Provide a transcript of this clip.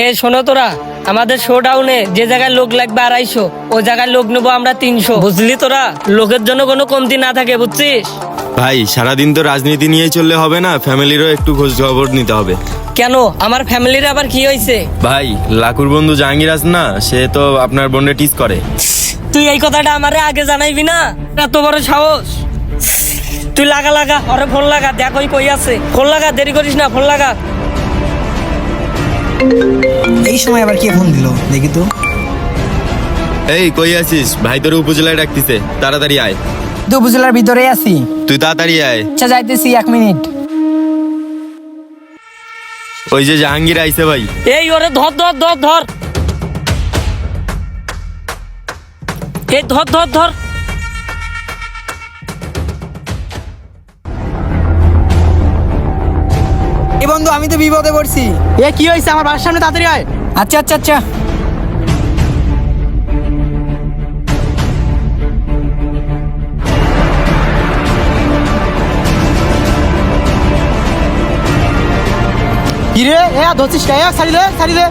শোনো তোরা, আমাদের শো ডাউনে যে জায়গায় লোক লাগবে 250, ও জায়গায় লোক নেবো আমরা 300। বুঝলি তোরা, লোকের জন্য কোনো কমতি না থাকে, বুঝছিস? ভাই সারাদিন তো রাজনীতি নিয়েই চললে হবে না, ফ্যামিলিরও একটু খোঁজ খবর নিতে হবে। কেন, আমার ফ্যামিলির আবার কি হয়েছে? ভাই লাকুর বন্ধু জাহাঙ্গীর আছে না, সে তো আপনার বোনকে টিস করে। তুই এই কথাটা আমারে আগে জানাইবি না? এত বড় সাহস! তুই লাগা ওরে ফোন লাগা, দেখ ওই কই আছে। ফোন লাগা, দেরি করিস না, ফোন লাগা। এই সময় আবার কে ফোন দিল দেখি তো। এই কই আছিস? ভাই তোর উপজেলায় ডাকতিছে, তাড়াতাড়ি আয়। তো উপজেলার ভিতরে আছি। তুই তাড়াতাড়ি আয়। আচ্ছা যাইতেছি, 1 মিনিট। ওই যে জাহাঙ্গীর আইছে ভাই। এই ওরে ধর ধর ধর ধর, এই ধর ধর ধর। এ বন্ধু, আমি তো বিপদে পড়ছি। এ কি হয়েছে? আমার বাসার সামনে তাড়াতাড়ি আয়। আচ্ছা আচ্ছা আচ্ছা। কি রে? এ ধরছিস কে? ছাড়ি দে, ছাড়ি দে।